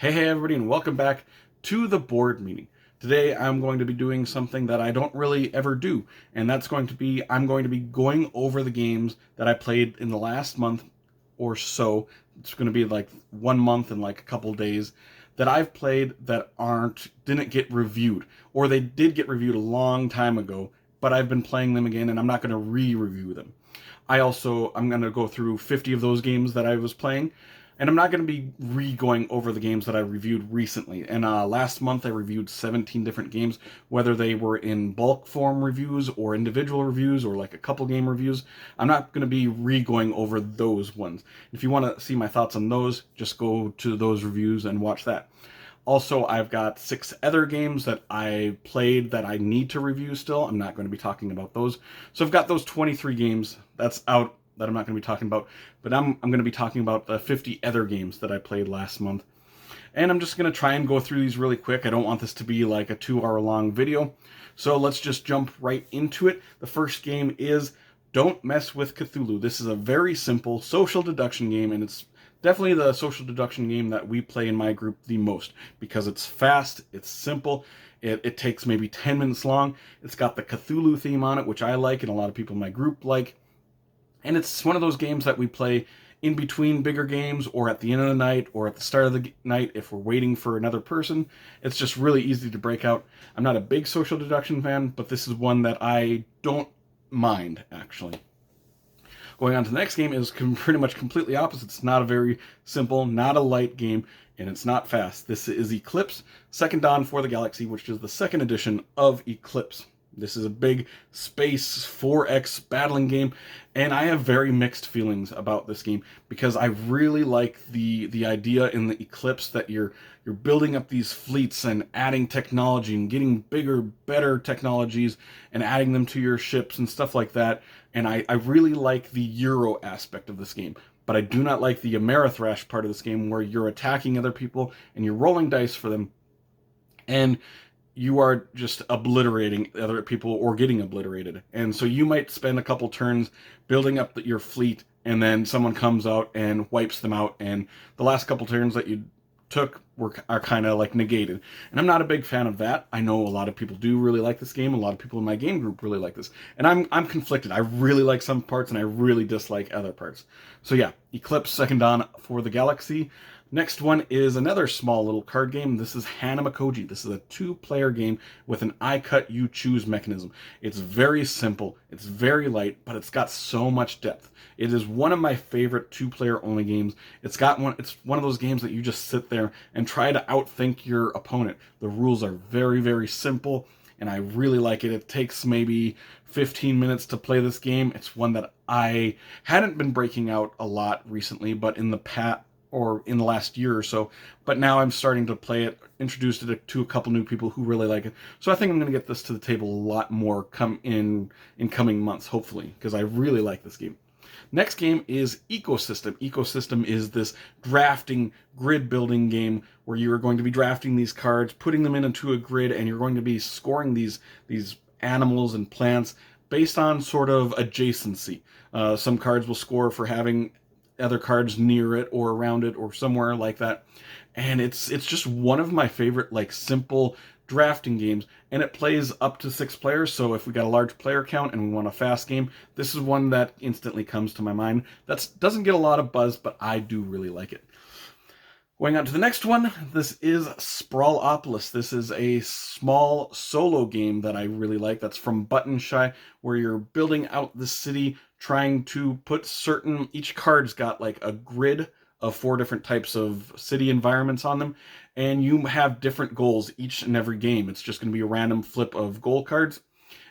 Hey everybody, and welcome back to the board meeting. Today I'm going to be doing something that I don't really ever do, and that's I'm going to be going over the games that I played in the last month or so. It's going to be like 1 month and like a couple days that I've played that didn't get reviewed, or they did get reviewed a long time ago, but I've been playing them again and I'm not going to re-review them. I'm going to go through 50 of those games that I was playing, and I'm not going to be going over the games that I reviewed recently. And last month I reviewed 17 different games, whether they were in bulk form reviews or individual reviews or like a couple game reviews. I'm not going to be going over those ones. If you want to see my thoughts on those, just go to those reviews and watch that. Also, I've got 6 other games that I played that I need to review still. I'm not going to be talking about those. So I've got those 23 games that's out that I'm not going to be talking about, but I'm going to be talking about the 50 other games that I played last month. And I'm just going to try and go through these really quick. I don't want this to be like a 2-hour long video. So let's just jump right into it. The first game is Don't Mess with Cthulhu. This is a very simple social deduction game, and it's definitely the social deduction game that we play in my group the most because it's fast, it's simple, it takes maybe 10 minutes long. It's got the Cthulhu theme on it, which I like and a lot of people in my group like. And it's one of those games that we play in between bigger games or at the end of the night or at the start of the night if we're waiting for another person. It's just really easy to break out. I'm not a big social deduction fan, but this is one that I don't mind, actually. Going on to the next game is pretty much completely opposite. It's not a very simple, not a light game, and it's not fast. This is Eclipse, Second Dawn for the Galaxy, which is the second edition of Eclipse. This is a big space 4X battling game, and I have very mixed feelings about this game because I really like the idea in the Eclipse that you're building up these fleets and adding technology and getting bigger, better technologies and adding them to your ships and stuff like that. And I really like the Euro aspect of this game, but I do not like the Amerithrash part of this game where you're attacking other people and you're rolling dice for them, and you are just obliterating other people or getting obliterated. And so you might spend a couple turns building up your fleet, and then someone comes out and wipes them out, and the last couple turns that you took are kind of like negated. And I'm not a big fan of that. I know a lot of people do really like this game. A lot of people in my game group really like this. And I'm conflicted. I really like some parts and I really dislike other parts. So yeah, Eclipse Second Dawn for the Galaxy. Next one is another small little card game. This is Makoji. This is a 2-player game with an I cut, you choose mechanism. It's very simple, it's very light, but it's got so much depth. It is one of my favorite 2-player only games. It's one of those games that you just sit there and try to outthink your opponent. The rules are very, very simple, and I really like it. It takes maybe 15 minutes to play this game. It's one that I hadn't been breaking out a lot recently, but in the last year or so, but now I'm starting to play it, introduced it to a couple new people who really like it. So I think I'm going to get this to the table a lot more in coming months, hopefully, because I really like this game. Next game is Ecosystem. Ecosystem is this drafting, grid building game where you're going to be drafting these cards, putting them into a grid, and you're going to be scoring these animals and plants based on sort of adjacency. Some cards will score for having other cards near it or around it or somewhere like that, and it's just one of my favorite like simple drafting games, and it plays up to 6 players. So if we got a large player count and we want a fast game, this is one that instantly comes to my mind. That doesn't get a lot of buzz, but I do really like it. Going on to the next one, this is Sprawlopolis. This is a small solo game that I really like. That's from Button Shy, where you're building out the city, trying to put each card's got like a grid of 4 different types of city environments on them, and you have different goals each and every game. It's just going to be a random flip of goal cards,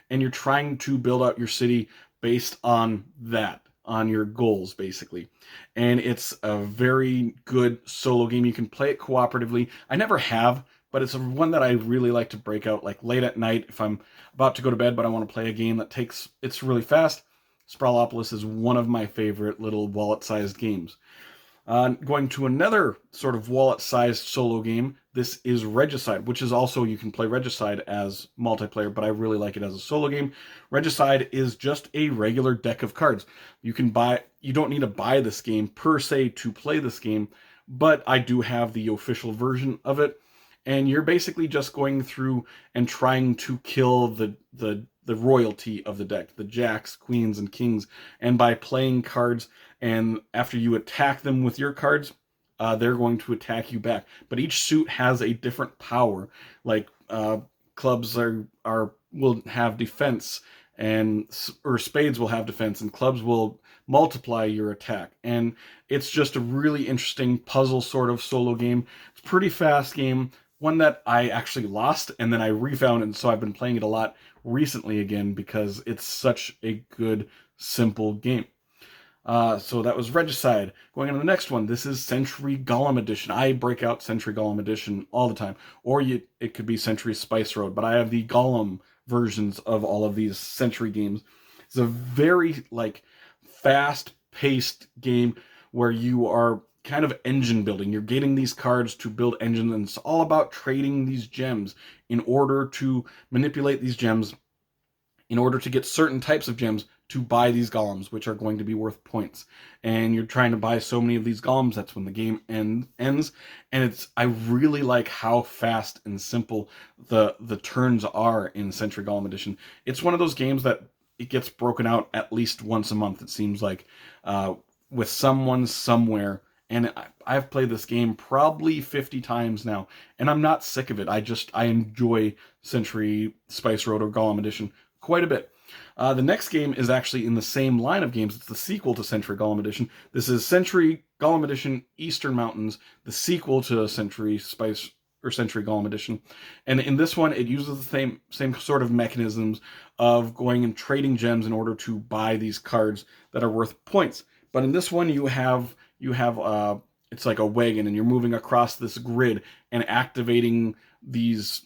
and you're trying to build out your city based on that, on your goals, basically. And it's a very good solo game. You can play it cooperatively. I never have, but it's one that I really like to break out like late at night if I'm about to go to bed, but I want to play a game it's really fast. Sprawlopolis is one of my favorite little wallet-sized games. Going to another sort of wallet-sized solo game, this is Regicide, which is also, you can play Regicide as multiplayer, but I really like it as a solo game. Regicide is just a regular deck of cards. You don't need to buy this game per se to play this game, but I do have the official version of it. And you're basically just going through and trying to kill the royalty of the deck, the jacks, queens, and kings. And by playing cards, and after you attack them with your cards, they're going to attack you back. But each suit has a different power. Like clubs will have defense, and or spades will have defense, and clubs will multiply your attack. And it's just a really interesting puzzle sort of solo game. It's a pretty fast game, one that I actually lost and then I refound, and so I've been playing it a lot recently again because it's such a good, simple game. So that was Regicide. Going on to the next one, this is Century Golem Edition. I break out Century Golem Edition all the time. Or it could be Century Spice Road, but I have the Golem versions of all of these Century games. It's a very, fast-paced game where you are kind of engine building. You're getting these cards to build engines, and it's all about trading these gems in order to manipulate these gems, in order to get certain types of gems to buy these golems, which are going to be worth points. And you're trying to buy so many of these golems, that's when the game ends. And I really like how fast and simple the turns are in Century Golem Edition. It's one of those games that it gets broken out at least once a month, it seems like, with someone somewhere. And I've played this game probably 50 times now, and I'm not sick of it. I enjoy Century Spice Road or Golem Edition quite a bit. The next game is actually in the same line of games. It's the sequel to Century Golem Edition. This is Century Golem Edition Eastern Mountains, the sequel to Century Spice or Century Golem Edition. And in this one, it uses the same sort of mechanisms of going and trading gems in order to buy these cards that are worth points. But in this one, you have it's like a wagon, and you're moving across this grid and activating these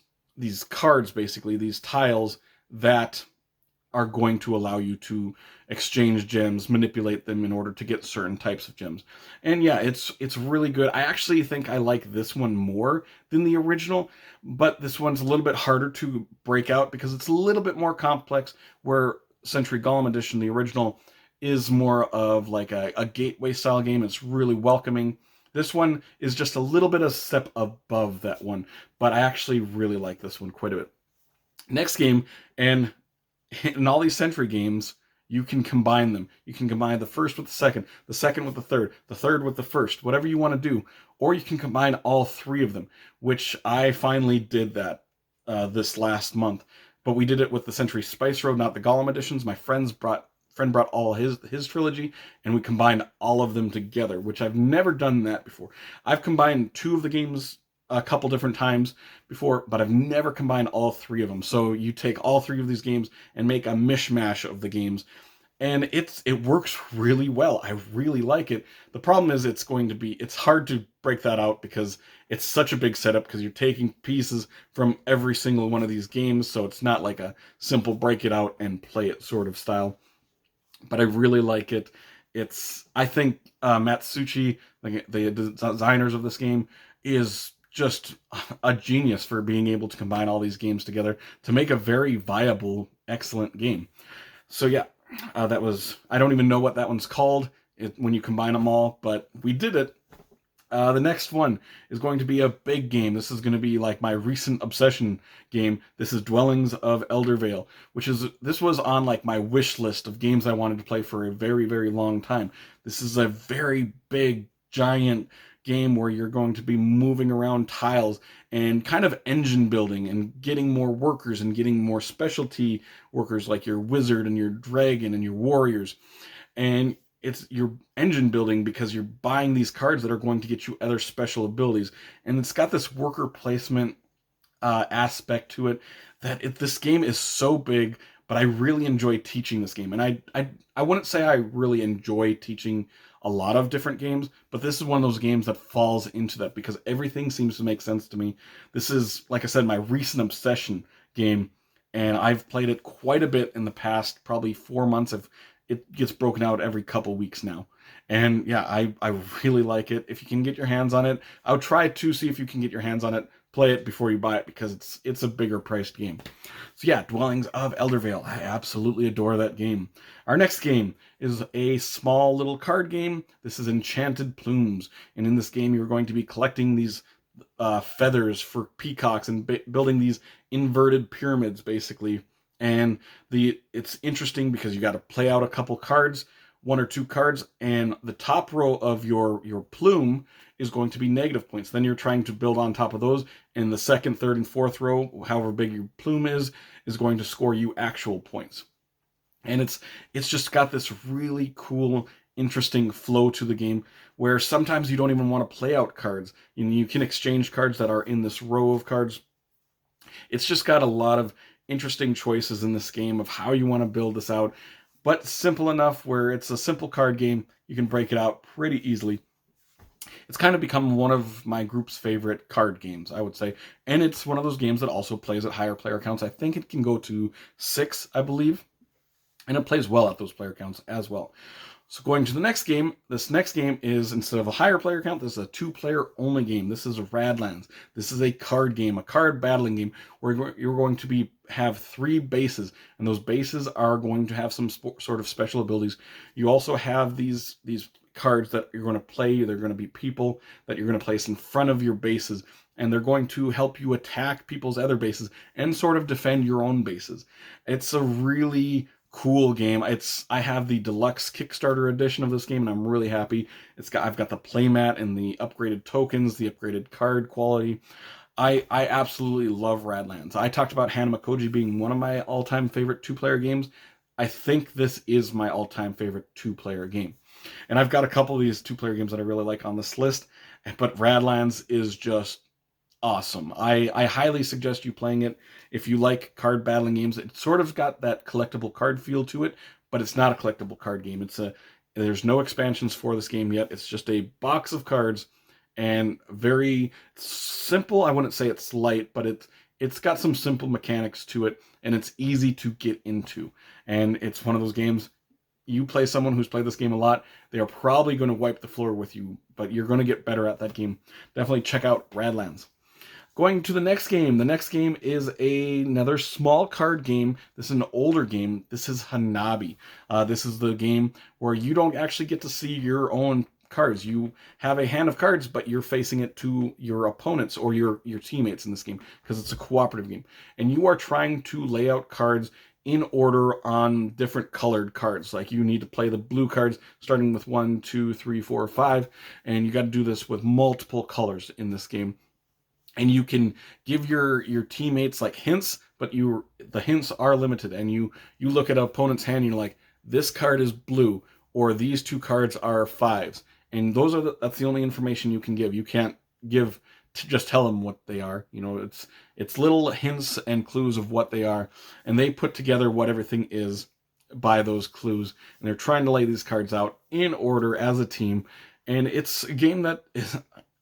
cards, basically these tiles that are going to allow you to exchange gems, manipulate them in order to get certain types of gems. And yeah, it's really good. I actually think I like this one more than the original, but this one's a little bit harder to break out because it's a little bit more complex, where Century Golem Edition, the original, is more of like a gateway style game. It's really welcoming. This one is just a little bit of step above that one, but I actually really like this one quite a bit. Next game, and in all these Century games, you can combine them. You can combine the first with the second with the third with the first, whatever you want to do. Or you can combine all three of them, which I finally did that this last month. But we did it with the Century Spice Road, not the Golem editions. My friend brought all his trilogy, and we combined all of them together, which I've never done that before. I've combined two of the games a couple different times before, but I've never combined all three of them. So you take all three of these games and make a mishmash of the games, and it works really well. I really like it. The problem is it's hard to break that out because it's such a big setup, because you're taking pieces from every single one of these games, so it's not like a simple break it out and play it sort of style. But I really like it. I think Matsuchi, the designers of this game, is just a genius for being able to combine all these games together to make a very viable, excellent game. So yeah, that was, I don't even know what that one's called when you combine them all, but we did it. The next one is going to be a big game. This is going to be like my recent obsession game. This is Dwellings of Eldervale, this was on like my wish list of games I wanted to play for a very, very long time. This is a very big, giant game where you're going to be moving around tiles and kind of engine building and getting more workers and getting more specialty workers like your wizard and your dragon and your warriors. And you're engine building because you're buying these cards that are going to get you other special abilities. And it's got this worker placement aspect to it this game is so big, but I really enjoy teaching this game. And I wouldn't say I really enjoy teaching a lot of different games, but this is one of those games that falls into that because everything seems to make sense to me. This is, like I said, my recent obsession game, and I've played it quite a bit in the past, probably 4 months. It gets broken out every couple weeks now. And yeah, I really like it. If you can get your hands on it, I'll try to see if you can get your hands on it. play it before you buy it because it's a bigger priced game. So yeah, Dwellings of Eldervale. I absolutely adore that game. Our next game is a small little card game. This is Enchanted Plumes. And in this game, you're going to be collecting these feathers for peacocks and building these inverted pyramids, basically. And it's interesting because you got to play out a couple cards, 1 or 2 cards, and the top row of your plume is going to be negative points. Then you're trying to build on top of those, and the second, third, and fourth row, however big your plume is going to score you actual points. And it's just got this really cool, interesting flow to the game where sometimes you don't even want to play out cards. You can exchange cards that are in this row of cards. It's just got a lot of interesting choices in this game of how you want to build this out, but simple enough where it's a simple card game. You can break it out pretty easily. It's kind of become one of my group's favorite card games, I would say. And it's one of those games that also plays at higher player counts. I think it can go to 6, I believe. And it plays well at those player counts as well. So going to the next game, this next game is, instead of a higher player count, this is a 2-player only game. This is Radlands. This is a card game, a card battling game, where you're going to have 3 bases, and those bases are going to have some sort of special abilities. You also have these cards that you're going to play. They're going to be people that you're going to place in front of your bases, and they're going to help you attack people's other bases and sort of defend your own bases. It's a really cool game. I have the deluxe Kickstarter edition of this game, and I'm really happy. I've got the playmat and the upgraded tokens, the upgraded card quality. I absolutely love Radlands. I talked about Makoji being one of my all-time favorite 2-player games. I think this is my all-time favorite 2-player game. And I've got a couple of these 2-player games that I really like on this list, but Radlands is just awesome. I highly suggest you playing it if you like card battling games. It's sort of got that collectible card feel to it, but it's not a collectible card game. There's no expansions for this game yet. It's just a box of cards, and very simple. I wouldn't say it's light, but it's got some simple mechanics to it, and it's easy to get into. And it's one of those games, you play someone who's played this game a lot, they are probably going to wipe the floor with you, but you're going to get better at that game. Definitely check out Radlands. Going to the next game. The next game is another small card game. This is an older game. This is Hanabi. This is the game where you don't actually get to see your own cards. You have a hand of cards, but you're facing it to your opponents or your teammates in this game because it's a cooperative game. And you are trying to lay out cards in order on different colored cards. Like you need to play the blue cards starting with 1, 2, 3, 4, 5. And you got to do this with multiple colors in this game. And you can give your teammates like hints, but the hints are limited. And you look at an opponent's hand and you're like, this card is blue, or these 2 cards are 5s. And that's the only information you can give. You can't just tell them what they are. It's little hints and clues of what they are, and they put together what everything is by those clues. And they're trying to lay these cards out in order as a team. And it's a game that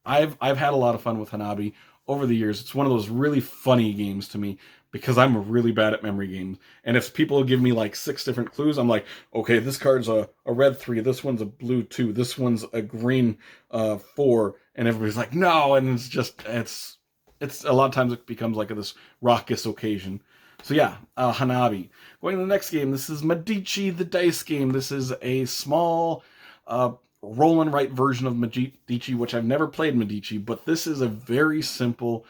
I've had a lot of fun with Hanabi over the years. It's one of those really funny games to me because I'm really bad at memory games. And if people give me like 6 different clues, I'm like, okay, this card's a red 3, this one's a blue 2, this one's a green 4, and everybody's like, no, and it's a lot of times it becomes like this raucous occasion. So yeah, Hanabi. Going to the next game, this is Medici, the dice game. This is a small roll and write version of Medici, which I've never played Medici, but this is a very simple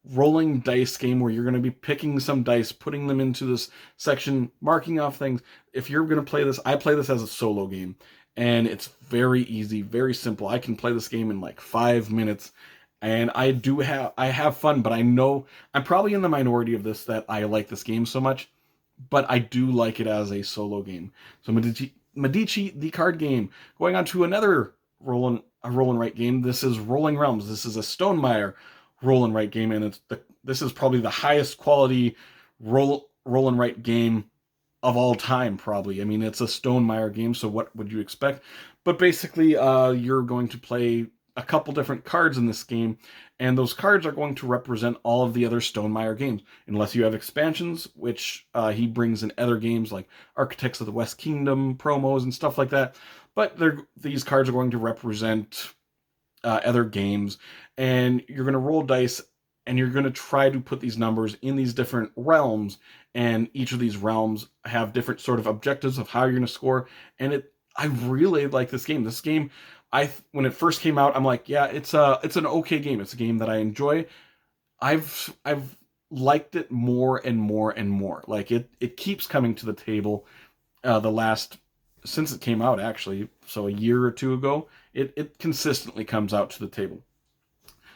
rolling dice game where you're going to be picking some dice, putting them into this section, marking off things. If you're going to play this, I play this as a solo game, and it's very easy, very simple. I can play this game in like 5 minutes, and I have fun, but I know I'm probably in the minority of this that I like this game so much, but I do like it as a solo game. So Medici, the card game. Going on to another roll and write game. This is Rolling Realms. This is a Stonemaier roll and write game, and this is probably the highest quality roll and write game of all time, probably. I mean, it's a Stonemaier game, so what would you expect? But basically, you're going to play a couple different cards in this game, and those cards are going to represent all of the other Stonemaier games, unless you have expansions, which he brings in other games like Architects of the West Kingdom promos and stuff like that. But these cards are going to represent other games, and you're going to roll dice, and you're going to try to put these numbers in these different realms, and each of these realms have different sort of objectives of how you're going to score. And I really like this game. This game, when it first came out, I'm like, yeah, it's an okay game. It's a game that I enjoy. I've liked it more and more and more. Like it keeps coming to the table. Since it came out, actually, so a year or two ago, it consistently comes out to the table.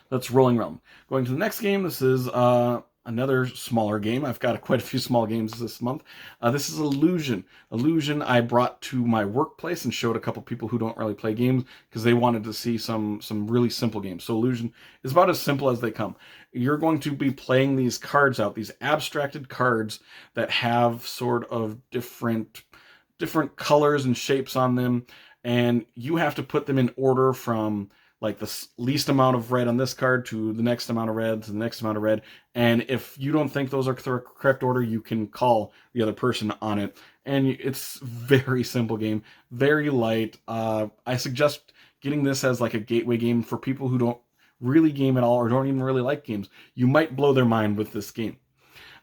That's Rolling Realm. Going to the next game, this is another smaller game. I've got quite a few small games this month. This is Illusion. Illusion I brought to my workplace and showed a couple people who don't really play games because they wanted to see some really simple games. So Illusion is about as simple as they come. You're going to be playing these cards out, these abstracted cards that have sort of different colors and shapes on them, and you have to put them in order from like the least amount of red on this card to the next amount of red to the next amount of red. And if you don't think those are the correct order, you can call the other person on it. And it's very simple game, very light. I suggest getting this as like a gateway game for people who don't really game at all or don't even really like games. You might blow their mind with this game.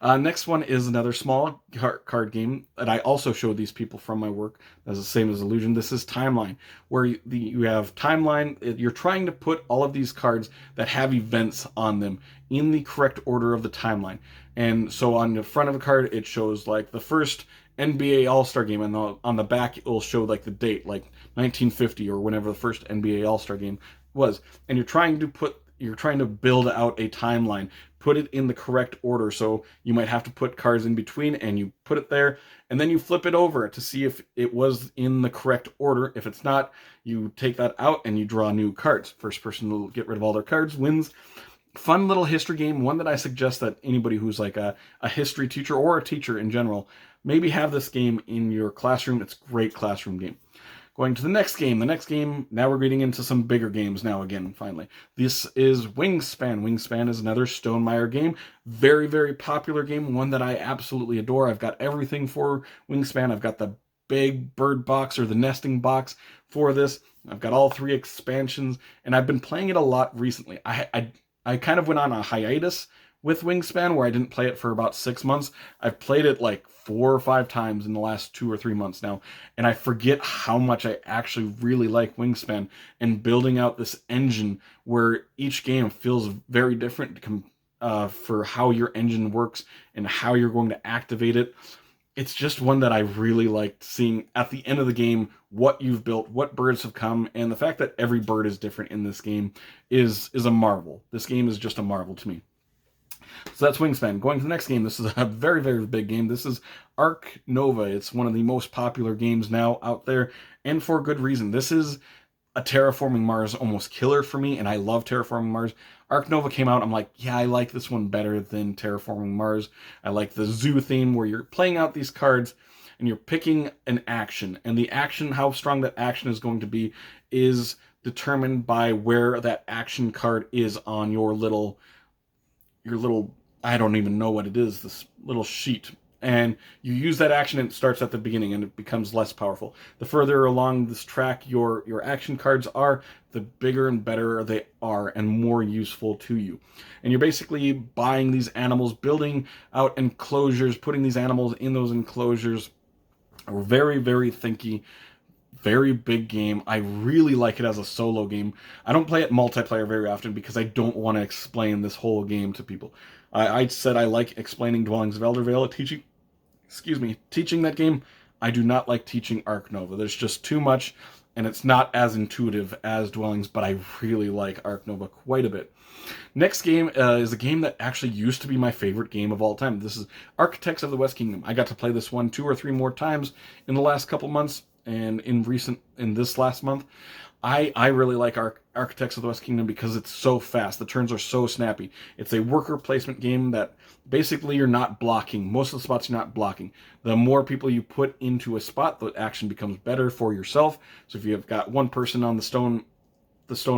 Next one is another small card game that I also showed these people from my work. That's the same as Illusion. This is Timeline, where you have Timeline. You're trying to put all of these cards that have events on them in the correct order of the timeline. And so on the front of the card, it shows like the first NBA All-Star game, and on the back, it will show like the date, like 1950 or whenever the first NBA All-Star game was. And you're trying to build out a timeline, put it in the correct order. So you might have to put cards in between, and you put it there, and then you flip it over to see if it was in the correct order. If it's not, you take that out and you draw new cards. First person to get rid of all their cards wins. Fun little history game, one that I suggest that anybody who's like a history teacher or a teacher in general, maybe have this game in your classroom. It's a great classroom game. Going to the next game. The next game, now we're getting into some bigger games now again, finally. This is Wingspan. Wingspan is another Stonemaier game. Very, very popular game, one that I absolutely adore. I've got everything for Wingspan. I've got the big bird box or the nesting box for this. I've got all 3 expansions, and I've been playing it a lot recently. I kind of went on a hiatus with Wingspan where I didn't play it for about 6 months. I've played it like 4 or 5 times in the last 2 or 3 months now, and I forget how much I actually really like Wingspan and building out this engine where each game feels very different for how your engine works and how you're going to activate it. It's just one that I really liked seeing at the end of the game what you've built, what birds have come, and the fact that every bird is different in this game is a marvel. This game is just a marvel to me. So that's Wingspan. Going to the next game, this is a very, very big game. This is Ark Nova. It's one of the most popular games now out there, and for good reason. This is a Terraforming Mars almost killer for me, and I love Terraforming Mars. Ark Nova came out, I'm like, yeah, I like this one better than Terraforming Mars. I like the zoo theme where you're playing out these cards, and you're picking an action, and the action, how strong that action is going to be, is determined by where that action card is on your little, I don't even know what it is, this little sheet. And you use that action, and it starts at the beginning, and it becomes less powerful. The further along this track your action cards are, the bigger and better they are, and more useful to you. And you're basically buying these animals, building out enclosures, putting these animals in those enclosures. A very, very thinky, very big game. I really like it as a solo game. I don't play it multiplayer very often because I don't want to explain this whole game to people. I said I like explaining Dwellings of Eldervale, teaching that game. I do not like teaching Ark Nova. There's just too much, and it's not as intuitive as Dwellings, but I really like Ark Nova quite a bit. Next game is a game that actually used to be my favorite game of all time. This is Architects of the West Kingdom. I got to play this one 2 or 3 more times in the last couple months, and in this last month. I really like Architects of the West Kingdom because it's so fast. The turns are so snappy. It's a worker placement game that basically you're not blocking. Most of the spots you're not blocking. The more people you put into a spot, the action becomes better for yourself. So if you have got one person on the stone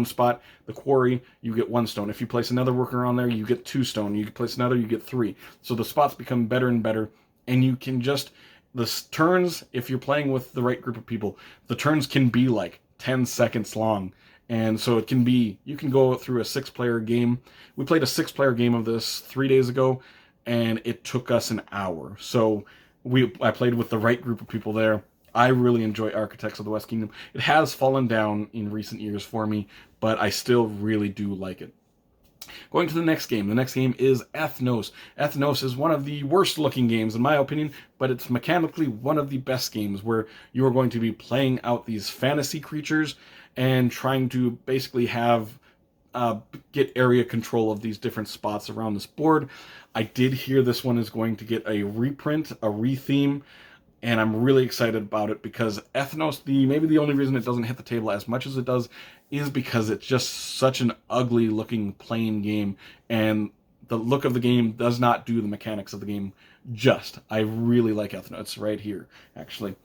spot, the quarry, you get 1 stone. If you place another worker on there, you get 2 stone. You place another, you get 3. So the spots become better and better, and you can just, the turns, if you're playing with the right group of people, the turns can be like 10 seconds long, And so it can be, you can go through a 6-player game. We played a 6-player game of this 3 days ago, and it took us an hour. So I played with the right group of people there. I really enjoy Architects of the West Kingdom. It has fallen down in recent years for me, but I still really do like it. Going to the next game. The next game is Ethnos. Ethnos is one of the worst looking games in my opinion, but it's mechanically one of the best games, where you are going to be playing out these fantasy creatures and trying to basically have get area control of these different spots around this board. I did hear this one is going to get a reprint, a retheme, and I'm really excited about it because Ethnos, maybe the only reason it doesn't hit the table as much as it does is because it's just such an ugly looking plain game, and the look of the game does not do the mechanics of the game just. I really like Ethnos. It's right here, actually.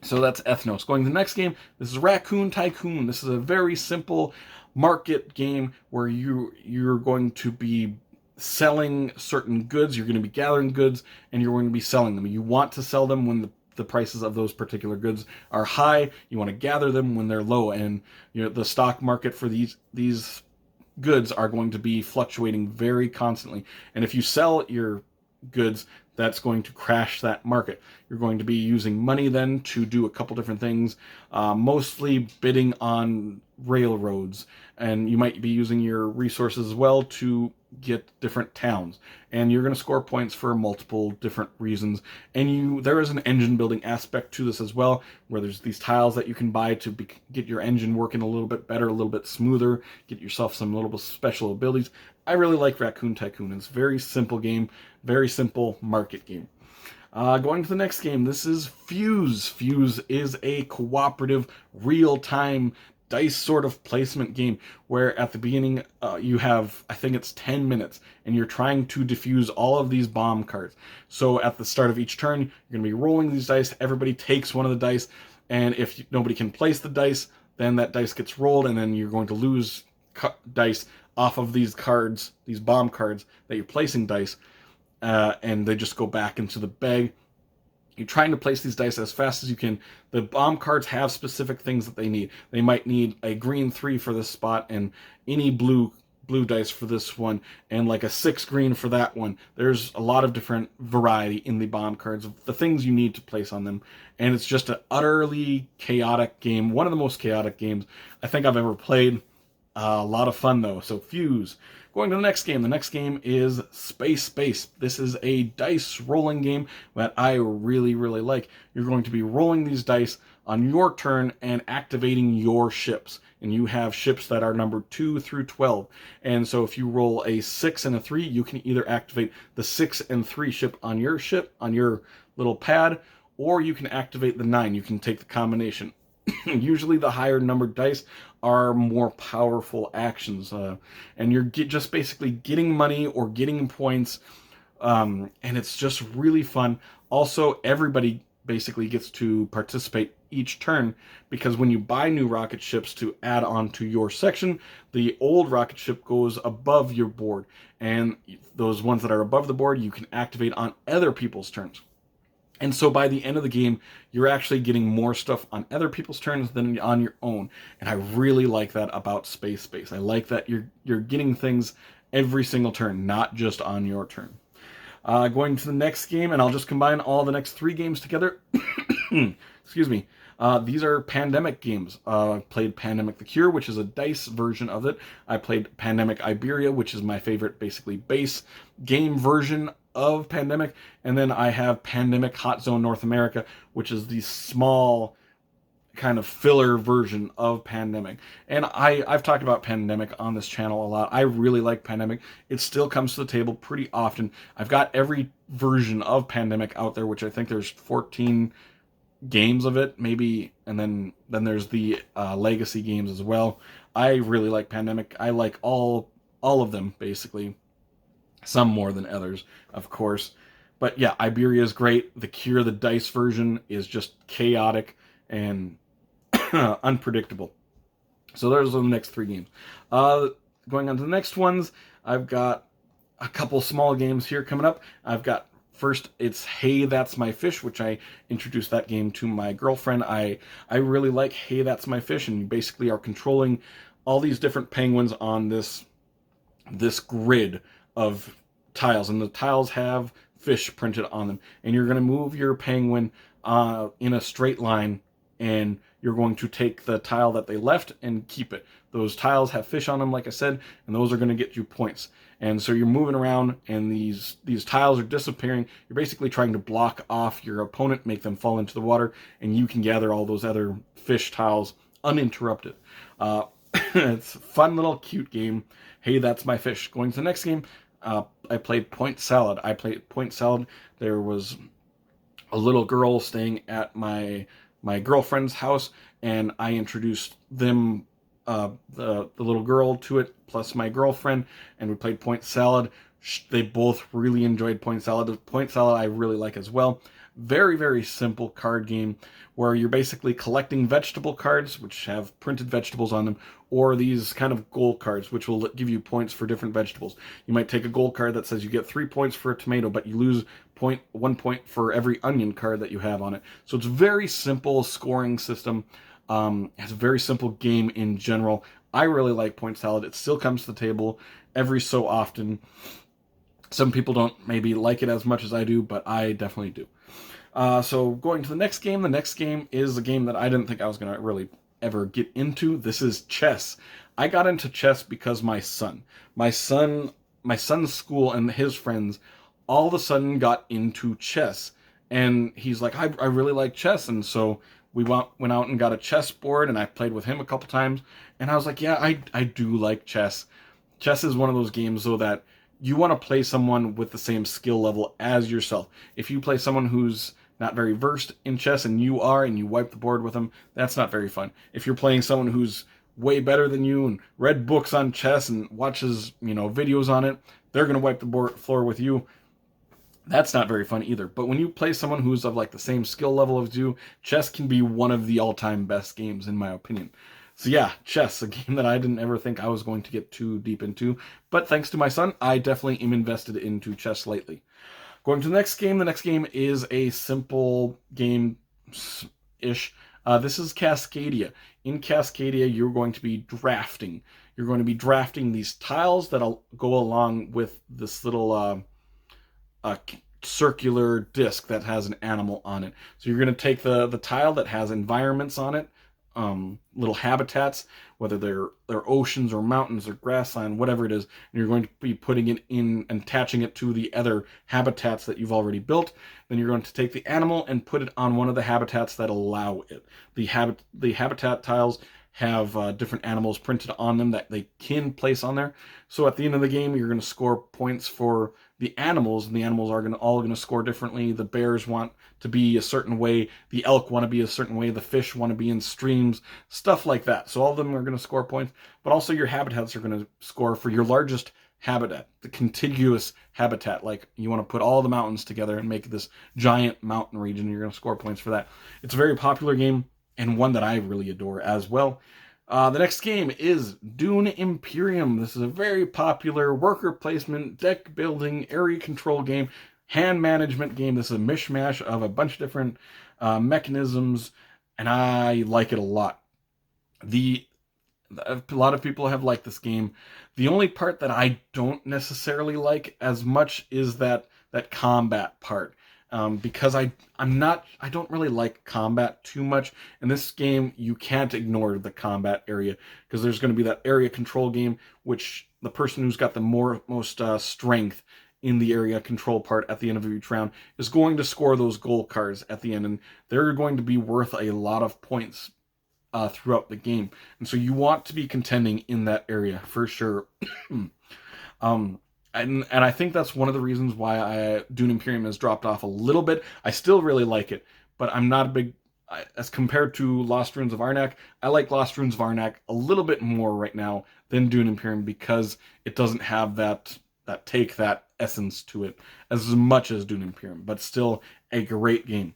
So that's Ethnos. Going to the next game, this is Raccoon Tycoon. This is a very simple market game where you're going to be selling certain goods. You're going to be gathering goods, and you're going to be selling them. You want to sell them when the prices of those particular goods are high. You want to gather them when they're low, and the stock market for these goods are going to be fluctuating very constantly. And if you sell your goods, that's going to crash that market. You're going to be using money then to do a couple different things, mostly bidding on railroads, and you might be using your resources as well to get different towns, and you're going to score points for multiple different reasons. And there is an engine building aspect to this as well, where there's these tiles that you can buy to get your engine working a little bit better, a little bit smoother, get yourself some little special abilities. I really like Raccoon Tycoon. It's a very simple game, very simple market game. Going to the next game, this is Fuse. Fuse is a cooperative, real-time dice sort of placement game where at the beginning you have, I think it's 10 minutes, and you're trying to defuse all of these bomb cards. So at the start of each turn, you're going to be rolling these dice. Everybody takes one of the dice, and if nobody can place the dice, then that dice gets rolled, and then you're going to lose dice off of these cards, these bomb cards that you're placing dice, and they just go back into the bag. You're trying to place these dice as fast as you can. The bomb cards have specific things that they need. They might need a green 3 for this spot, and any blue dice for this one, and like a 6 green for that one. There's a lot of different variety in the bomb cards of the things you need to place on them, and it's just an utterly chaotic game. One of the most chaotic games I think I've ever played. A lot of fun though. So Fuse. Going to the next game. The next game is Space. This is a dice rolling game that I really, really like. You're going to be rolling these dice on your turn and activating your ships. And you have ships that are numbered 2 through 12. And so if you roll a 6 and a 3, you can either activate the 6 and 3 ship, on your little pad, or you can activate the 9. You can take the combination. Usually the higher numbered dice are more powerful actions, and you're just basically getting money or getting points, and it's just really fun. Also, everybody basically gets to participate each turn, because when you buy new rocket ships to add on to your section, the old rocket ship goes above your board, and those ones that are above the board you can activate on other people's turns. And so by the end of the game, you're actually getting more stuff on other people's turns than on your own. And I really like that about Space. I like that you're getting things every single turn, not just on your turn. Going to the next game, and I'll just combine all the next 3 games together. Excuse me. These are Pandemic games. I played Pandemic the Cure, which is a dice version of it. I played Pandemic Iberia, which is my favorite, basically, base game version of Pandemic. And then I have Pandemic Hot Zone North America, which is the small kind of filler version of Pandemic. And I've talked about Pandemic on this channel a lot. I really like Pandemic. It still comes to the table pretty often. I've got every version of Pandemic out there, which I think there's 14 games of it, maybe, and then there's the legacy games as well. I really like Pandemic. I like all of them, basically. Some more than others, of course. But yeah, Iberia is great. The Cure, the dice version, is just chaotic and unpredictable. So those are the next 3 games. Going on to the next ones, I've got a couple small games here coming up. I've got First, it's Hey, That's My Fish, which I introduced that game to my girlfriend. I really like Hey, That's My Fish, and you basically are controlling all these different penguins on this grid of tiles, and the tiles have fish printed on them, and you're going to move your penguin in a straight line, and you're going to take the tile that they left and keep it. Those tiles have fish on them, like I said, and those are going to get you points. And so you're moving around, and these tiles are disappearing. You're basically trying to block off your opponent, make them fall into the water, and you can gather all those other fish tiles uninterrupted. It's a fun little cute game. Hey, That's My Fish. Going to the next game, I played Point Salad. There was a little girl staying at my girlfriend's house, and I introduced them, the little girl, to it, plus my girlfriend, and we played Point Salad. They both really enjoyed Point Salad. Point Salad I really like as well. Very, very simple card game where you're basically collecting vegetable cards, which have printed vegetables on them, or these kind of gold cards, which will give you points for different vegetables. You might take a gold card that says you get 3 points for a tomato, but you lose 1 point for every onion card that you have on it. So it's a very simple scoring system. It's a very simple game in general. I really like Point Salad. It still comes to the table every so often. Some people don't maybe like it as much as I do, but I definitely do. So going to the next game is a game that I didn't think I was going to really ever get into. This is chess. I got into chess because my son's school and his friends all of a sudden got into chess. And he's like, I really like chess. And so we went out and got a chess board, and I played with him a couple times. And I was like, yeah, I do like chess. Chess is one of those games, though, that you want to play someone with the same skill level as yourself. If you play someone who's not very versed in chess and you wipe the board with them, that's not very fun. If you're playing someone who's way better than you and read books on chess and watches, videos on it, they're going to wipe the floor with you. That's not very fun either. But when you play someone who's of like the same skill level as you, chess can be one of the all-time best games, in my opinion. So yeah, chess, a game that I didn't ever think I was going to get too deep into. But thanks to my son, I definitely am invested into chess lately. Going to the next game is a simple game-ish. This is Cascadia. In Cascadia, you're going to be drafting. You're going to be drafting these tiles that'll go along with this little circular disc that has an animal on it. So you're going to take the tile that has environments on it, little habitats, whether they're oceans or mountains or grassland, whatever it is, and you're going to be putting it in and attaching it to the other habitats that you've already built. Then you're going to take the animal and put it on one of the habitats that allow it. The habitat tiles have different animals printed on them that they can place on there. So at the end of the game, you're going to score points for the animals, and the animals are all going to score differently. The bears want to be a certain way, the elk want to be a certain way, the fish want to be in streams, stuff like that. So all of them are going to score points, but also your habitats are going to score for your largest habitat, the contiguous habitat. Like you want to put all the mountains together and make this giant mountain region, you're going to score points for that. It's a very popular game, and one that I really adore as well. The next game is Dune Imperium. This is a very popular worker placement, deck building, area control game, hand management game. This is a mishmash of a bunch of different mechanisms, and I like it a lot. A lot of people have liked this game. The only part that I don't necessarily like as much is that combat part. Because I don't really like combat too much. In this game, you can't ignore the combat area, because there's going to be that area control game, which the person who's got the most strength in the area control part at the end of each round is going to score those gold cards at the end, and they're going to be worth a lot of points throughout the game. And so you want to be contending in that area for sure. And I think that's one of the reasons why Dune Imperium has dropped off a little bit. I still really like it, but I'm not a big... As compared to Lost Ruins of Arnak, I like Lost Ruins of Arnak a little bit more right now than Dune Imperium, because it doesn't have that essence to it as much as Dune Imperium, but still a great game.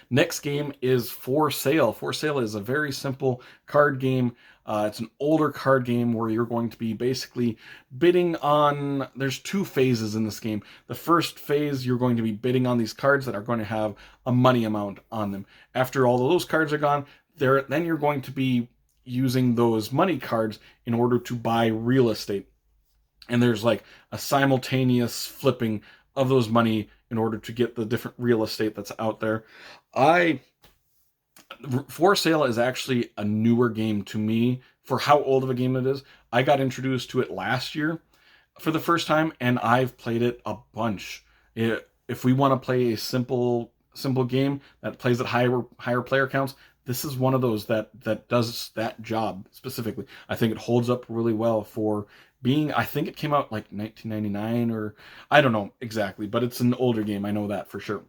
Next game is For Sale. For Sale is a very simple card game. It's an older card game where you're going to be basically bidding on. There's two phases in this game. The first phase, you're going to be bidding on these cards that are going to have a money amount on them. After all of those cards are gone, then you're going to be using those money cards in order to buy real estate. And there's like a simultaneous flipping of those money in order to get the different real estate that's out there. I For Sale is actually a newer game to me for how old of a game it is. I got introduced to it last year for the first time, and I've played it a bunch. If we want to play a simple game that plays at higher player counts, this is one of those that does that job specifically. I think it holds up really well for being. I think it came out like 1999, or I don't know exactly, but it's an older game. I know that for sure.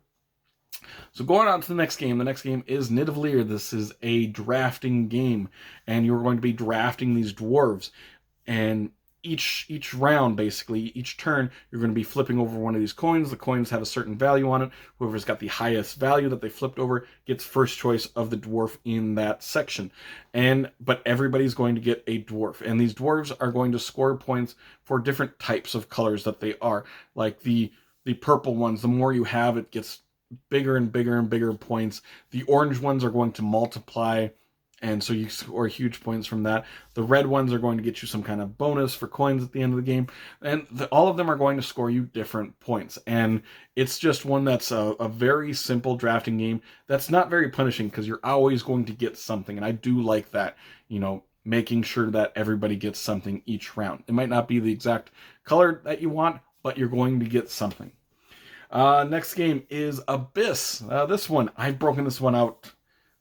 So going on to the next game. The next game is Knit of Lear. This is a drafting game, and you're going to be drafting these dwarves. And each round, basically, each turn, you're going to be flipping over one of these coins. The coins have a certain value on it. Whoever's got the highest value that they flipped over gets first choice of the dwarf in that section. But everybody's going to get a dwarf, and these dwarves are going to score points for different types of colors that they are. Like the purple ones, the more you have, it gets bigger and bigger and bigger points. The orange ones are going to multiply, and so you score huge points from that. The red ones are going to get you some kind of bonus for coins at the end of the game, and all of them are going to score you different points. And it's just one that's a very simple drafting game that's not very punishing, because you're always going to get something, and I do like that, making sure that everybody gets something each round. It might not be the exact color that you want, but you're going to get something. Next game is Abyss. This one, I've broken this one out,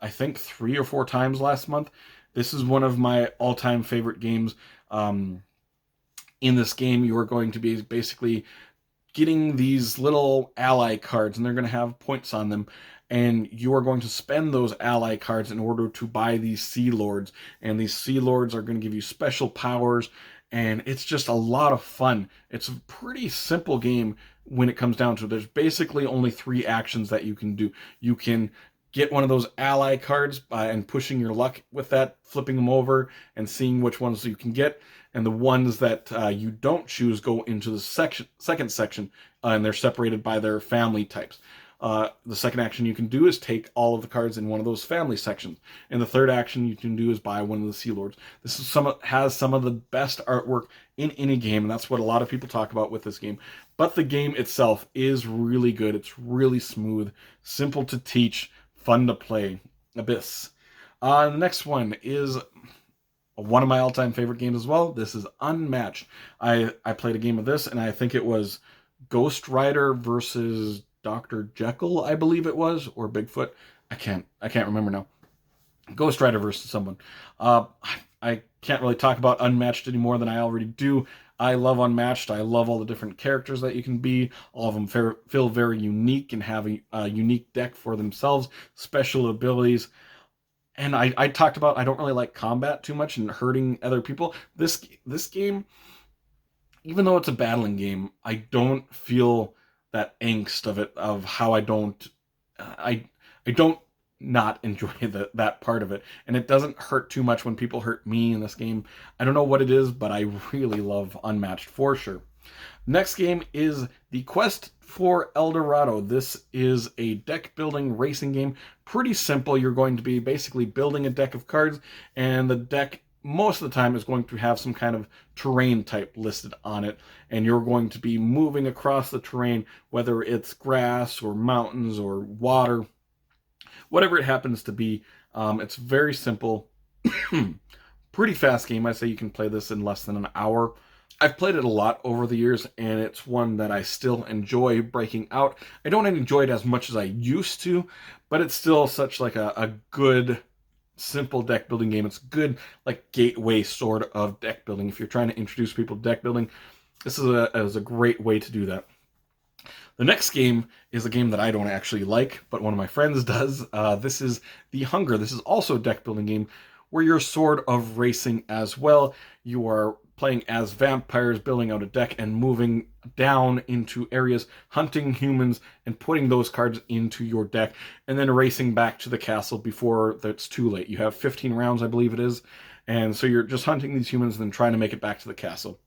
I think 3 or 4 times last month. This is one of my all-time favorite games. In this game, you are going to be basically getting these little ally cards, and they're going to have points on them. And you are going to spend those ally cards in order to buy these Sea Lords. And these Sea Lords are going to give you special powers, and it's just a lot of fun. It's a pretty simple game when it comes down to it. There's basically only 3 actions that you can do. You can get one of those ally cards and pushing your luck with that, flipping them over and seeing which ones you can get. And the ones that you don't choose go into the second section, and they're separated by their family types. The second action you can do is take all of the cards in one of those family sections. And the third action you can do is buy one of the Sea Lords. This has some of the best artwork in any game, and that's what a lot of people talk about with this game. But the game itself is really good. It's really smooth, simple to teach, fun to play. Abyss. The next one is one of my all-time favorite games as well. This is Unmatched. I played a game of this, and I think it was Ghost Rider versus Dr. Jekyll, I believe it was, or Bigfoot. I can't remember now. Ghost Rider versus someone. I can't really talk about Unmatched any more than I already do. I love Unmatched. I love all the different characters that you can be. All of them feel very unique and have a unique deck for themselves, special abilities. And I talked about I don't really like combat too much and hurting other people. This game, even though it's a battling game, I don't feel that angst of it, of how I don't not enjoy that part of it. And it doesn't hurt too much when people hurt me in this game. I don't know what it is, but I really love Unmatched for sure. Next game is The Quest for El Dorado. This is a deck building racing game. Pretty simple. You're going to be basically building a deck of cards, and the deck most of the time is going to have some kind of terrain type listed on it, and you're going to be moving across the terrain, whether it's grass or mountains or water, whatever it happens to be. It's very simple. Pretty fast game. I say you can play this in less than an hour. I've played it a lot over the years, and it's one that I still enjoy breaking out. I don't enjoy it as much as I used to, but it's still such like a good, simple deck building game. It's good, like, gateway sort of deck building. If you're trying to introduce people to deck building, this is a great way to do that. The next game is a game that I don't actually like, but one of my friends does. This is The Hunger. This is also a deck building game where you're sort of racing as well. You are playing as vampires, building out a deck, and moving down into areas, hunting humans, and putting those cards into your deck, and then racing back to the castle before it's too late. You have 15 rounds, I believe it is, and so you're just hunting these humans and then trying to make it back to the castle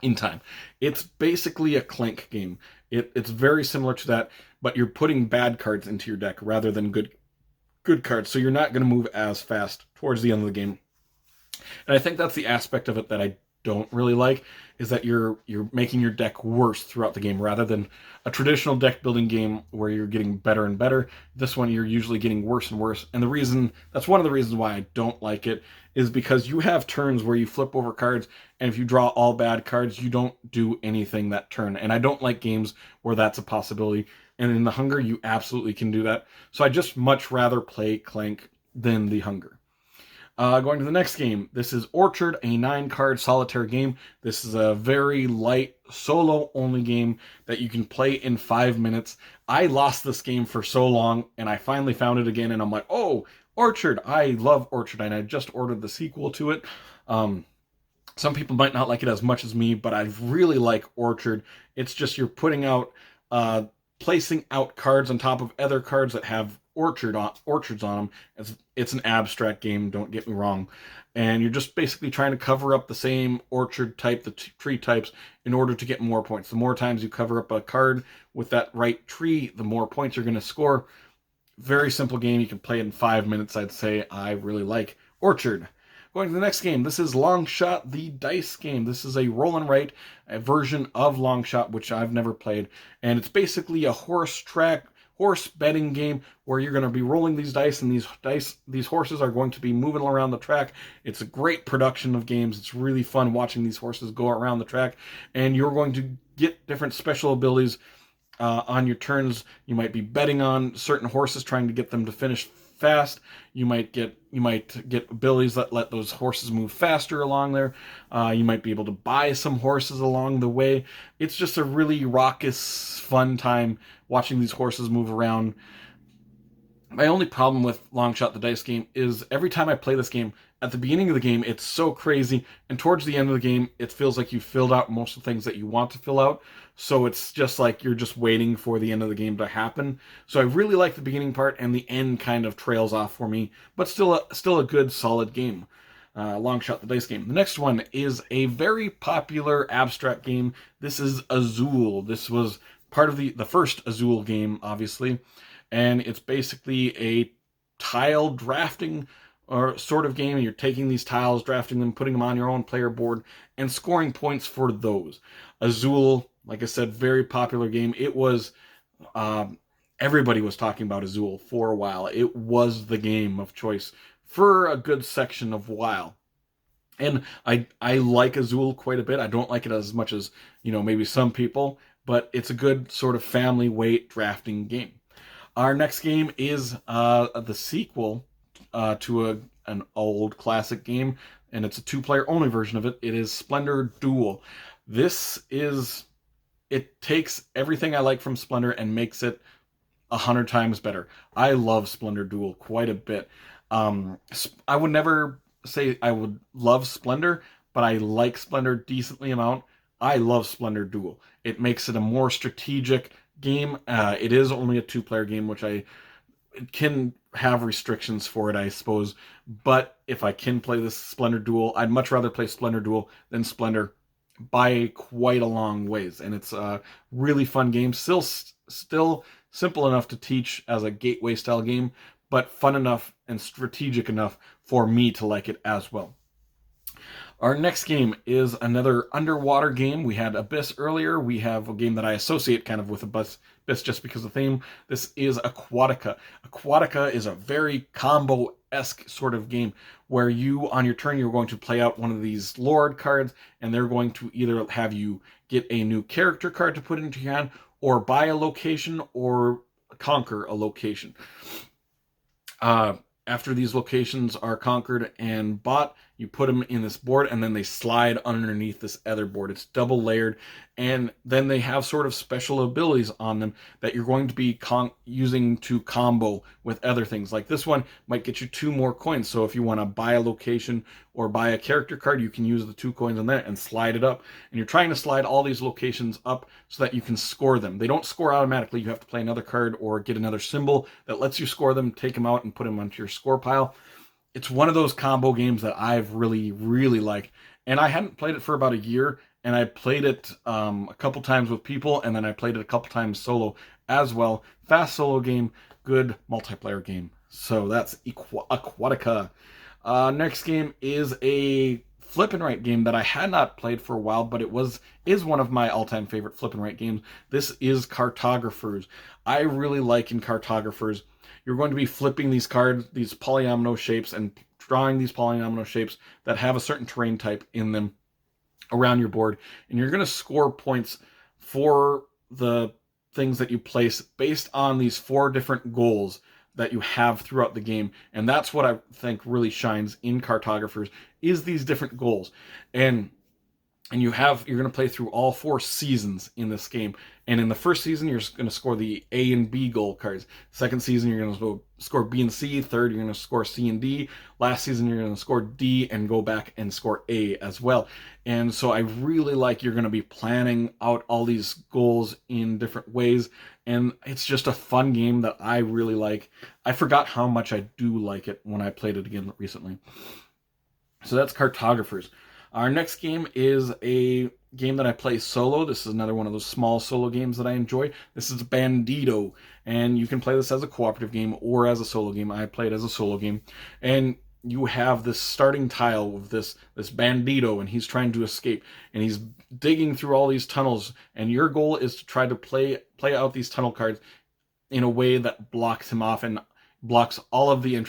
in time. It's basically a Clank game. It's very similar to that, but you're putting bad cards into your deck rather than good cards, so you're not going to move as fast towards the end of the game. And I think that's the aspect of it that I don't really like, is that you're making your deck worse throughout the game rather than a traditional deck building game where you're getting better and better. This one you're usually getting worse and worse. And that's one of the reasons why I don't like it, is because you have turns where you flip over cards, and if you draw all bad cards, you don't do anything that turn. And I don't like games where that's a possibility. And in the Hunger, you absolutely can do that. So I just much rather play Clank than the Hunger. Going to the next game. This is Orchard, a 9-card solitaire game. This is a very light, solo-only game that you can play in 5 minutes. I lost this game for so long, and I finally found it again, and I'm like, oh, Orchard! I love Orchard, and I just ordered the sequel to it. Some people might not like it as much as me, but I really like Orchard. It's just you're putting out, placing out cards on top of other cards that have orchards on them. It's an abstract game, don't get me wrong, and you're just basically trying to cover up the same orchard type, the tree types, in order to get more points. The more times you cover up a card with that right tree, the more points you're going to score. Very simple game. You can play it in 5 minutes, I'd say. I really like Orchard. Going to the next game. This is Longshot, the dice game. This is a roll and write, a version of Longshot, which I've never played, and it's basically a horse betting game where you're going to be rolling these dice, and these horses are going to be moving around the track. It's a great production of games. It's really fun watching these horses go around the track, and you're going to get different special abilities on your turns. You might be betting on certain horses, trying to get them to finish fast. You might get abilities that let those horses move faster along there. You might be able to buy some horses along the way. It's just a really raucous, fun time watching these horses move around. My only problem with Longshot the dice game is every time I play this game, at the beginning of the game, it's so crazy, and towards the end of the game, it feels like you filled out most of the things that you want to fill out, so it's just like you're just waiting for the end of the game to happen. So I really like the beginning part, and the end kind of trails off for me, but still a good, solid game. Longshot the dice game. The next one is a very popular abstract game. This is Azul. This was part of the first Azul game, obviously, and it's basically a tile drafting or sort of game, and you're taking these tiles, drafting them, putting them on your own player board, and scoring points for those. Azul, like I said, very popular game. It was, everybody was talking about Azul for a while. It was the game of choice for a good section of while. And I like Azul quite a bit. I don't like it as much as, maybe some people, but it's a good sort of family weight drafting game. Our next game is the sequel to an old classic game, and it's a 2-player only version of it. It is Splendor Dual. It takes everything I like from Splendor and makes it 100 times better. I love Splendor Dual quite a bit. I would never say I would love Splendor, but I like Splendor decently amount. I love Splendor Dual. It makes it a more strategic game. It is only a 2-player game, which I can have restrictions for it, I suppose. But if I can play this Splendor Dual, I'd much rather play Splendor Dual than Splendor by quite a long ways. And it's a really fun game. Still simple enough to teach as a gateway style game, but fun enough and strategic enough for me to like it as well. Our next game is another underwater game. We had Abyss earlier. We have a game that I associate kind of with Abyss just because of the theme. This is Aquatica. Aquatica is a very combo-esque sort of game where you, on your turn, you're going to play out one of these Lord cards, and they're going to either have you get a new character card to put into your hand, or buy a location, or conquer a location. after these locations are conquered and bought, you put them in this board and then they slide underneath this other board. It's double layered, and then they have sort of special abilities on them that you're going to be using to combo with other things. Like this one might get you 2 more coins. So if you want to buy a location or buy a character card, you can use the 2 coins on there and slide it up. And you're trying to slide all these locations up so that you can score them. They don't score automatically. You have to play another card or get another symbol that lets you score them, take them out, and put them onto your score pile. It's one of those combo games that I've really, really liked. And I hadn't played it for about a year, and I played it a couple times with people, and then I played it a couple times solo as well. Fast solo game, good multiplayer game. So that's Aquatica. Next game is a flip and write game that I had not played for a while, but is one of my all-time favorite flip and write games. This is Cartographers. I really like in Cartographers, you're going to be flipping these cards, these polyomino shapes, and drawing these polyomino shapes that have a certain terrain type in them around your board. And you're going to score points for the things that you place based on these 4 different goals that you have throughout the game. And that's what I think really shines in Cartographers, is these different goals. And you're going to play through all 4 seasons in this game. And in the first season, you're going to score the A and B goal cards. Second season, you're going to score B and C. Third, you're going to score C and D. Last season, you're going to score D and go back and score A as well. And so I really like you're going to be planning out all these goals in different ways. And it's just a fun game that I really like. I forgot how much I do like it when I played it again recently. So that's Cartographers. Our next game is a game that I play solo. This is another one of those small solo games that I enjoy. This is Bandido, and you can play this as a cooperative game or as a solo game. I play it as a solo game, and you have this starting tile of this Bandido, and he's trying to escape, and he's digging through all these tunnels, and your goal is to try to play out these tunnel cards in a way that blocks him off and blocks all of the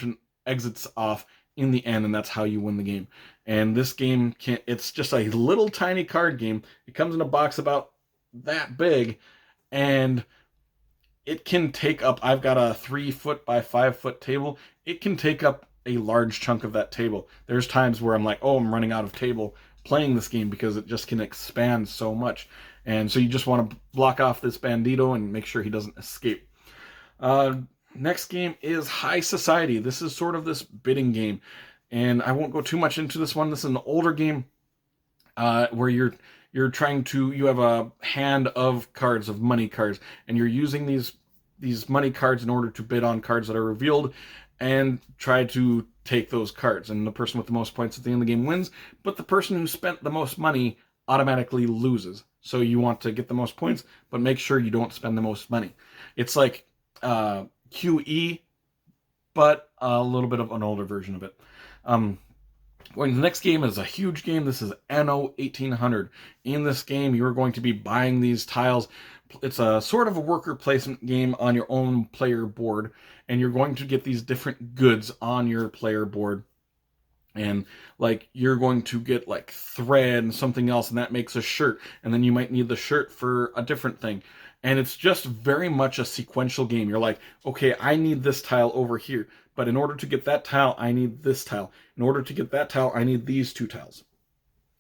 exits off in the end, and that's how you win the game. And this game it's just a little tiny card game. It comes in a box about that big, and it can take up, I've got a 3-foot by 5-foot table. It can take up a large chunk of that table. There's times where I'm like, oh, I'm running out of table playing this game because it just can expand so much. And so you just want to block off this Bandido and make sure he doesn't escape. Next game is High Society. This is sort of this bidding game, and I won't go too much into this one. This is an older game where you're trying to, you have a hand of cards, of money cards, and you're using these money cards in order to bid on cards that are revealed and try to take those cards. And the person with the most points at the end of the game wins, but the person who spent the most money automatically loses. So you want to get the most points, but make sure you don't spend the most money. It's like QE, but a little bit of an older version of it. The next game is a huge game. This is Anno 1800. In this game, you're going to be buying these tiles. It's a sort of a worker placement game on your own player board, and you're going to get these different goods on your player board. And like you're going to get like thread and something else, and that makes a shirt, and then you might need the shirt for a different thing. And it's just very much a sequential game. You're like, okay, I need this tile over here, but in order to get that tile, I need this tile. In order to get that tile, I need these 2 tiles.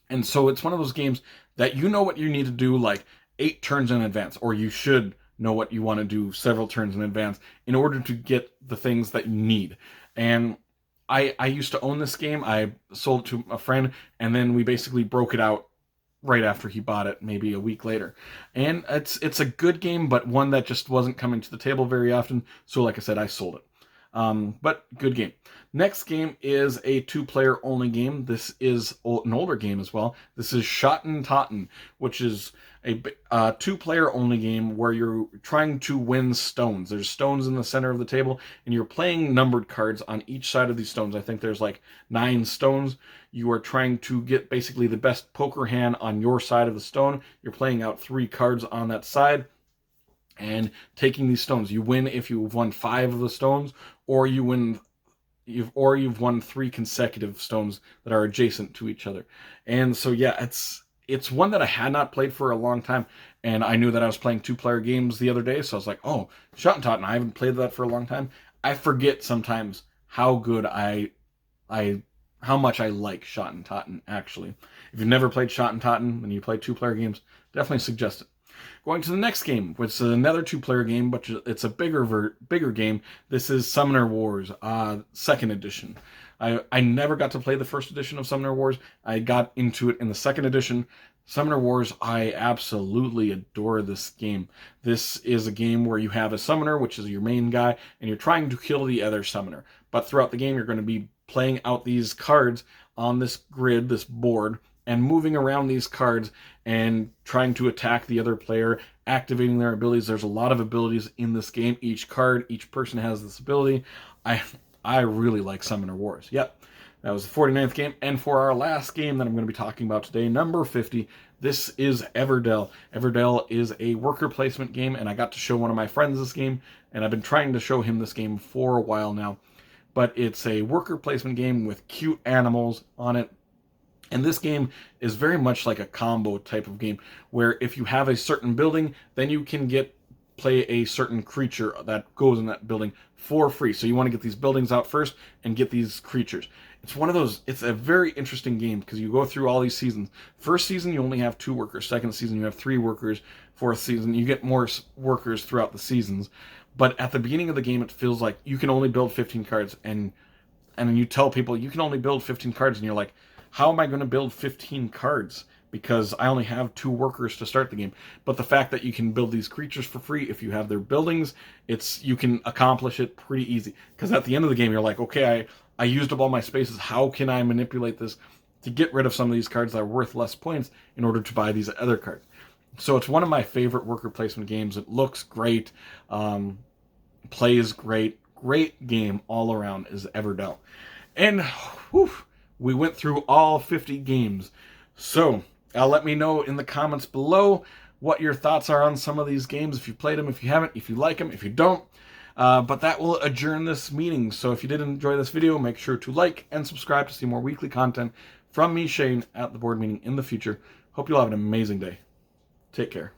And so it's one of those games that you know what you need to do like 8 turns in advance, or you should know what you want to do several turns in advance in order to get the things that you need. And I used to own this game. I sold it to a friend, and then we basically broke it out right after he bought it, maybe a week later. And it's a good game, but one that just wasn't coming to the table very often. So like I said, I sold it. But good game. Next game is a 2-player only game. This is an older game as well. This is Totten, which is a 2-player only game where you're trying to win stones. There's stones in the center of the table, and you're playing numbered cards on each side of these stones. I think there's like 9 stones. You are trying to get basically the best poker hand on your side of the stone. You're playing out 3 cards on that side and taking these stones. You win if you've won 5 of the stones, or you've won 3 consecutive stones that are adjacent to each other. And so yeah, it's one that I had not played for a long time, and I knew that I was playing 2-player games the other day, so I was like, oh, Totten, I haven't played that for a long time. I forget sometimes how good how much I like Shot and Totten, actually. If you've never played Shot and Totten and you play two-player games, definitely suggest it. Going to the next game, which is another two-player game, but it's a bigger game. This is Summoner Wars, 2nd edition. I never got to play the 1st edition of Summoner Wars. I got into it in the 2nd edition. Summoner Wars, I absolutely adore this game. This is a game where you have a summoner, which is your main guy, and you're trying to kill the other summoner. But throughout the game, you're going to be playing out these cards on this grid, this board, and moving around these cards and trying to attack the other player, activating their abilities. There's a lot of abilities in this game. Each card, each person has this ability. I really like Summoner Wars. Yep, that was the 49th game. And for our last game that I'm going to be talking about today, number 50, this is Everdel. Everdel is a worker placement game, and I got to show one of my friends this game, and I've been trying to show him this game for a while now. But it's a worker placement game with cute animals on it. And this game is very much like a combo type of game, where if you have a certain building, then you can play a certain creature that goes in that building for free. So you want to get these buildings out first and get these creatures. It's one of those, it's a very interesting game because you go through all these seasons. First season, you only have 2 workers. Second season, you have 3 workers. Fourth season, you get more workers throughout the seasons. But at the beginning of the game, it feels like you can only build 15 cards. And then you tell people you can only build 15 cards. And you're like, how am I going to build 15 cards? Because I only have 2 workers to start the game. But the fact that you can build these creatures for free, if you have their buildings, you can accomplish it pretty easy. Because at the end of the game, you're like, okay, I used up all my spaces. How can I manipulate this to get rid of some of these cards that are worth less points in order to buy these other cards? So it's one of my favorite worker placement games. It looks great, plays great, great game all around is Everdel. And whew, we went through all 50 games. So let me know in the comments below what your thoughts are on some of these games. If you played them, if you haven't, if you like them, if you don't. But that will adjourn this meeting. So if you did enjoy this video, make sure to like and subscribe to see more weekly content from me, Shane, at the board meeting in the future. Hope you'll have an amazing day. Take care.